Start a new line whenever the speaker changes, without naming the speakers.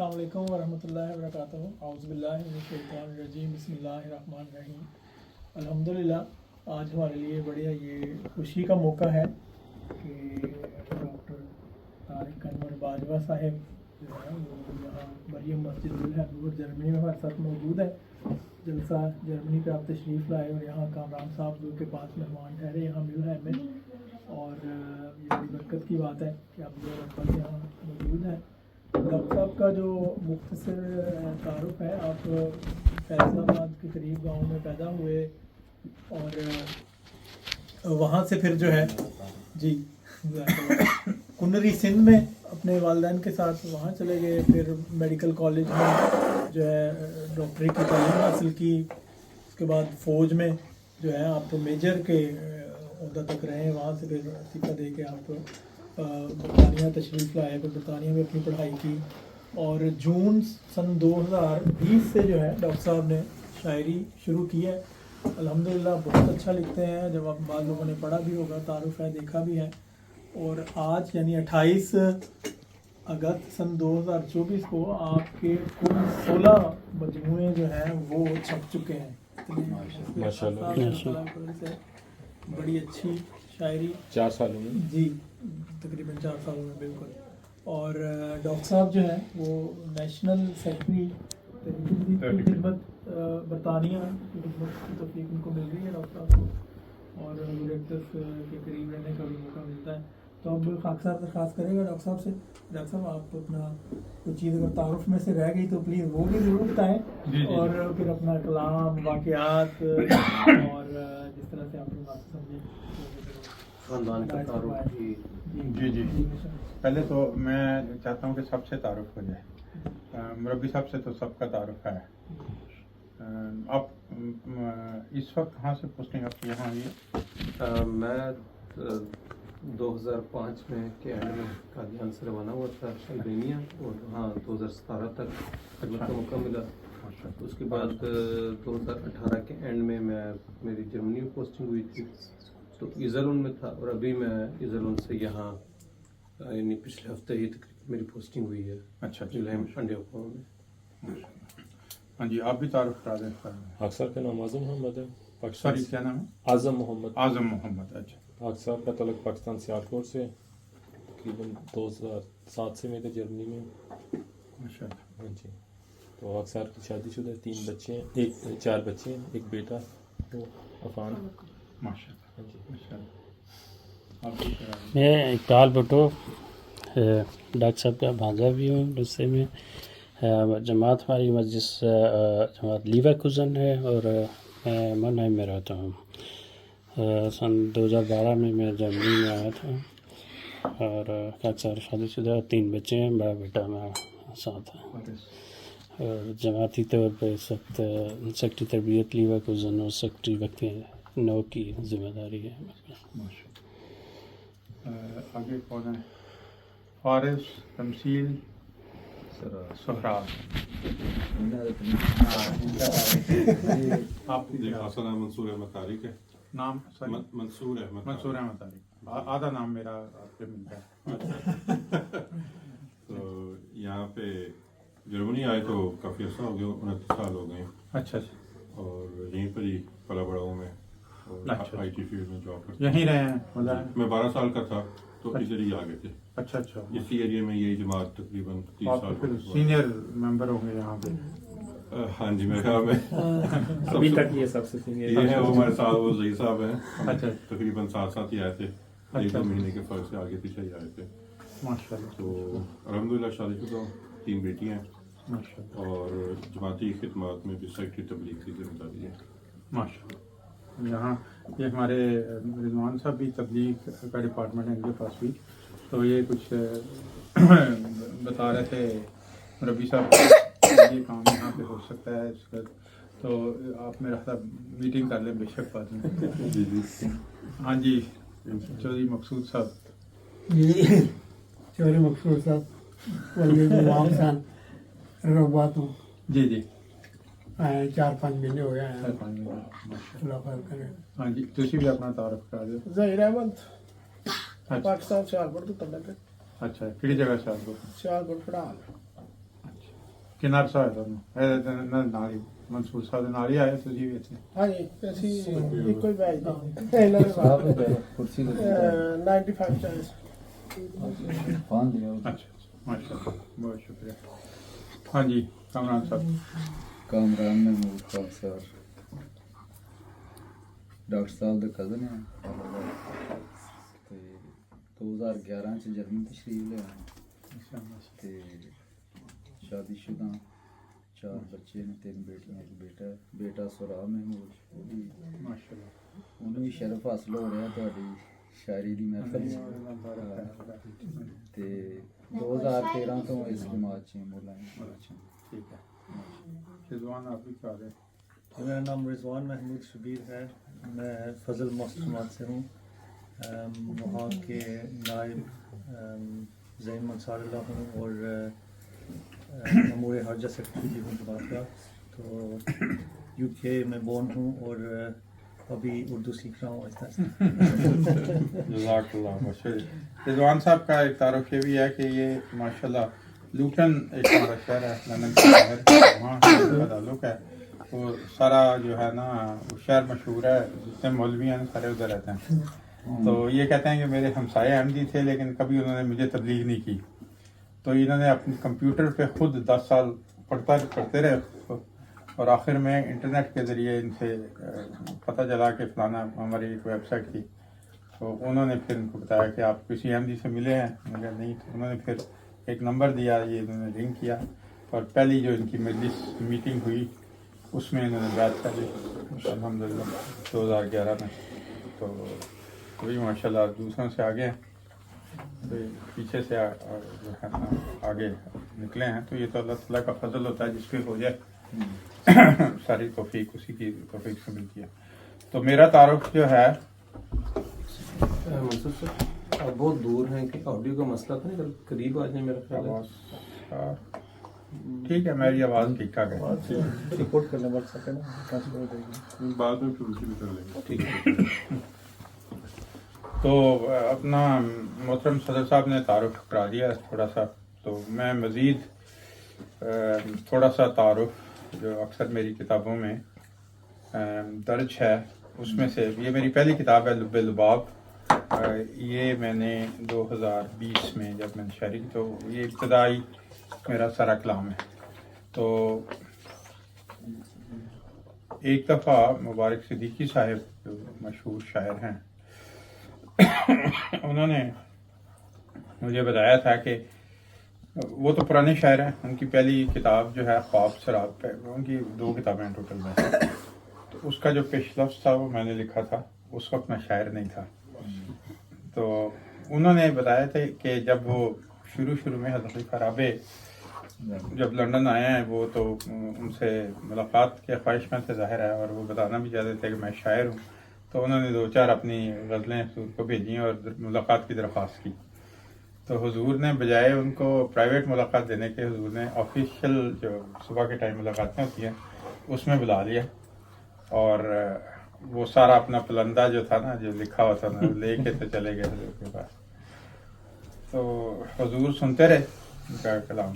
अस्सलाम वालेकुम वरहमतुल्लाहि वबरकातुहू। औज़ु बिल्लाहि मिनश शैतानिर रजीम। बिस्मिल्लाहिर रहमानिर रहीम। अल्हम्दुलिल्लाह, आज हमारे लिए बढ़िया ये खुशी का मौका है कि डॉक्टर तारिक अनवर बाजवा साहब जो है वो यहाँ मरियम मस्जिद उल हबूब जर्मनी में हमारे साथ मौजूद है। जलसा जर्मनी पे आप तशरीफ़ लाए और यहाँ कामरान साहब जो के पास मेहमान ठहरे यहाँ मिल है में, और ये बड़ी बरकत की बात है कि आप जो रब्बत यहाँ मौजूद हैं। डॉक्टर साहब का जो मुख्तसर तारुफ है, आप फैसलाबाद के करीब गांव में पैदा हुए और वहाँ से फिर जो है जी कुनरी सिंध में अपने वालिदैन के साथ वहाँ चले गए। फिर मेडिकल कॉलेज में जो है डॉक्टरी की तालीम हासिल की। उसके बाद फ़ौज में जो है आप मेजर के ओहदा तक रहे। वहाँ से फिर इस्तीफ़ा दे के आप बरतानिया तशरीफ़ लाए, फिर बरतानिया में अपनी पढ़ाई की और जून सन 2020 से जो है डॉक्टर साहब ने शायरी शुरू की है। अल्हम्दुलिल्लाह बहुत अच्छा लिखते हैं। जब आप बाद लोगों ने पढ़ा भी होगा, तारुफ है, देखा भी है। और आज यानी 28 अगस्त सन 2024 को आपके कुल 16 मजमूए जो हैं वो छप चुके हैं माशाल्लाह। बड़ी अच्छी शायरी 4 सालों में जी, तकरीबन 4 सालों में बिल्कुल। और डॉक्टर साहब जो है वो नेशनल सेक्रेटरी की खिदमत बरतानिया की खिदमत की तौफीक उनको मिल रही है डॉक्टर साहब को, और डायरेक्टर के करीब रहने का भी मौका मिलता है। तो अब खाकसार दरख्वास्त करेगा डॉक्टर साहब से, डॉक्टर साहब आप अपना कुछ चीज़ अगर तारुफ में से रह गई तो प्लीज़ वो भी ज़रूर बताएँ, और फिर अपना कलाम वाक़यात और जिस तरह से आपने बात समझे
खानदान का तारुफ।
जी जी पहले तो मैं चाहता हूँ कि सबसे तारुफ हो जाए। मुरब्बी साहब से तो सबका तारुफ है। आप इस वक्त कहाँ से पोस्टिंग आपकी यहाँ आई है?
मैं 2005 में के एंड में कादियान से रवाना हुआ था अल्बानिया, और वहाँ 2017 तक खिदमत का मौका मिला। उसके बाद 2018 के एंड में मेरी जर्मनी में पोस्टिंग हुई थी, तो इज़राइल में था, और अभी मैं इज़राइल से यहाँ यानी पिछले हफ्ते ही तकरीबन मेरी पोस्टिंग हुई है।
अच्छा
अंडे में।
हाँ जी, आप भी तारुफ करा दें।
अक्सर का नाम आज़म मोहम्मद है।
सॉरी क्या नाम है?
आज़म मोहम्मद।
आज़म मोहम्मद। अच्छा।
अक्सर का तलक पाकिस्तान सियालकोट से तकरीबन 2007 से मैं जर्मनी में।
अच्छा।
हाँ जी, तो अक्सर की शादीशुदा 3 बच्चे हैं, 4 बच्चे हैं, एक बेटा तो अफान।
माशाल्लाह।
हाँ जी।
मैं इकबाल भुट्टो डॉक्टर साहब का भांजा भी हूँ। उससे में जमात हमारी मस्जिद जमात लीवाकुज़न है, और मैं मनहेम में रहता हूँ। सन 2012 में मैं जर्मनी में आया था, और अक्सर शादीशुदा 3 बच्चे हैं, बड़ा बेटा मेरा साथ है। और जमाती तौर पर इस वक्त सेक्रेटरी तरबियत लीवाकुज़न और सेक्रेटरी वक्त 9 की जिम्मेदारी है।
आगे कौन है? फारिस तमसील सोहराब। आप
मंसूर अहमद तारिक है
नाम?
मंसूर
अहमद तारिक। आधा नाम मेरा आपसे मिलता है।
तो यहाँ पे जर्मनी आए तो काफ़ी अर्सा हो गया, 29 साल हो गए।
अच्छा।
और यहीं पर ही पला बड़ा हूँ मैं, और IT फील्ड में जॉब करता
यहीं रहे हैं?
मैं 12 साल का था तो इधर ही आ गए थे।
अच्छा अच्छा।
इसी एरिया में यही जमात तकरीबन 30 साल।
फिर सीनियर मेंबर होंगे यहाँ पे?
हाँ जी, मेरे ख्याल में
अभी तक ये सबसे सीनियर
ये है। वो हमारे साथ वो जही साहब हैं।
अच्छा।
तकरीबन साथ ही आए थे, 1-2 महीने के फर्क से आगे पीछे ही आए थे।
माशाल्लाह।
तो अल्हम्दुलिल्लाह शादीशुदा 3 बेटियाँ हैं,
माशाल्लाह।
और जमाती खिदमत में भी सेक्रेटरी तबलीग की जिम्मेदारी है।
माशाल्लाह। यहाँ ये हमारे रिजवान साहब भी तबलीग का डिपार्टमेंट है इनके पास भी, तो ये कुछ बता रहे थे रबी साहब ये काम यहाँ पे हो सकता है इसका, तो आप मेरा साथ मीटिंग कर लें बेशक बाद में।
जी जी।
हाँ जी, चौधरी मकसूद साहब।
जी चौधरी मकसूद साहब बात हूँ
जी जी।
4-5 महीने हो गए हैं।
4-5 महीने। हाँ जी, तुसी भी अपना तारुफ करा दो।
ज़हीर अहमद
अच्छा।
पाकिस्तान सियालकोट तो तलक है।
अच्छा, किहड़ी जगह सियालकोट?
सियालकोट पढ़ाल।
अच्छा। ਕਿੰਨਾ ਅਰਸਾ ਹੋਇਆ ਤੁਹਾਨੂੰ ਇਹ ਨਾਲ ਹੀ ਮਨਸੂਰ ਸਾਹਿਬ ਦੇ ਨਾਲ ਹੀ ਆਏ ਤੁਸੀਂ ਵੀ ਇੱਥੇ
ਹਾਂਜੀ ਅਸੀਂ ਇੱਕੋ ਹੀ ਬੈਚ ਦੇ ਇਹਨਾਂ ਦੇ ਬਾਅਦ
कुर्सी
95 ਚਾਂਸ
अच्छा माशाल्लाह बहुत शुक्रिया हाँ जी कामरान साहब
कामरान महमूद खान सर डॉक्टर साहब दे कज़न है ते 2011 च जर्मनी तशरीफ लिया ते शादीशुदा 4 बच्चे ने 3 बेटियां एक बेटा बेटा सुरा महमूद
माशाल्लाह
ਉਹਨੂੰ ਵੀ ਸ਼ਰਫ ਹਾਸਲ ਹੋ ਰਿਹਾ ਤੁਹਾਡੀ ਸ਼ਾਇਰੀ ਦੀ ਮਹਿਫਲ 'ਚ ਤੇ 2013 ਤੋਂ ਇਸ ਜਮਾਤ 'ਚ ਮੌਲਾਨਾ
ठीक है रिजवान आप भी क्या रहे
मेरा नाम रिजवान महमूद शबीर है, मैं फजल मौसमात से हूँ। वहाँ के नायब ज़ैन मंसारुल्लाह हूँ और ममूर हर्जा सेक्रेटरी भी हूँ जमात का। तो यूके में बोर्न हूँ और अभी उर्दू सीख रहा हूँ आहिस्ता आहिस्ता।
जज़ाकल्लाह माशाल्लाह रिजवान साहब का एक तारुफ ये भी है कि ये माशाल्लाह लूटन एक हमारा शहर है लंदन का शहर वहाँ का ताल्लुक है वो सारा जो है ना वो शहर मशहूर है जितने मौलवी हैं सारे उधर रहते हैं। तो ये कहते हैं कि मेरे हमसाए अहमदी थे लेकिन कभी उन्होंने मुझे तबलीग नहीं की, तो इन्होंने अपने कंप्यूटर पे खुद 10 साल पढ़ते रहे और आखिर में इंटरनेट के ज़रिए इनसे पता चला कि फलाना हमारी एक वेबसाइट थी, तो उन्होंने फिर इनको बताया कि आप किसी अहमदी से मिले हैं। मैंने कहा नहीं, तो उन्होंने फिर एक नंबर दिया, ये इन्होंने रिंग किया और पहली जो इनकी मजलिस मीटिंग हुई उसमें इन्होंने बात कर ली अल्हम्दुलिल्लाह 2011 में। तो वही माशाल्लाह दूसरों से आगे हैं, तो पीछे से जो है ना आगे निकले हैं। तो ये तो अल्लाह ताला का फजल होता है, जिसपे हो जाए सारी तौफीक उसी की तौफीक से मिलती है। तो मेरा तारुफ जो है
मंसूर सर आप बहुत दूर हैं कि ऑडियो का मसला था नहीं, करीब आ जाए मेरा ख्याल है।
आवाज़ ठीक है, मेरी आवाज़ ठीक ठाक है।
रिपोर्ट करने पड़ सके ना, ट्रांसफर हो जाएगी।
बाद में फिर उसी में कर लेंगे।
ठीक है
तो अपना मोहतरम सदर साहब ने तारुफ करा दिया थोड़ा सा, तो मैं मज़ीद थोड़ा सा तारुफ जो अक्सर मेरी किताबों में दर्ज है उसमें से, ये मेरी पहली किताब है लुब्बे लुबाब। ये मैंने 2020 में जब मैंने शायरी की, तो ये इब्तदाई मेरा सारा कलाम है। तो एक दफ़ा मुबारक सिद्दीकी साहब जो मशहूर शायर हैं उन्होंने मुझे बताया था कि वो तो पुराने शायर हैं, उनकी पहली किताब जो है ख्वाब शराब पे, उनकी 2 किताबें हैं टोटल में, तो उसका जो पेश लफ्ज़ था वो मैंने लिखा था। उस वक्त मैं शायर नहीं था। तो उन्होंने बताया था कि जब वो शुरू में हज़रत खराबे जब लंदन आए हैं वो, तो उनसे मुलाकात के ख्वाहिशमंद से ज़ाहिर है, और वो बताना भी चाहते थे कि मैं शायर हूँ। तो उन्होंने 2-4 अपनी गज़लें को भेजी और मुलाकात की दरख्वास्त की। तो हुजूर ने बजाय उनको प्राइवेट मुलाकात देने के, हुजूर ने ऑफिशियल जो सुबह के टाइम मुलाकातें होती हैं उसमें बुला लिया, और वो सारा अपना पलंदा जो था ना, जो लिखा हुआ था ना, लेके तो चले गए हुजूर के पास। तो हुजूर सुनते रहे उनका कलाम।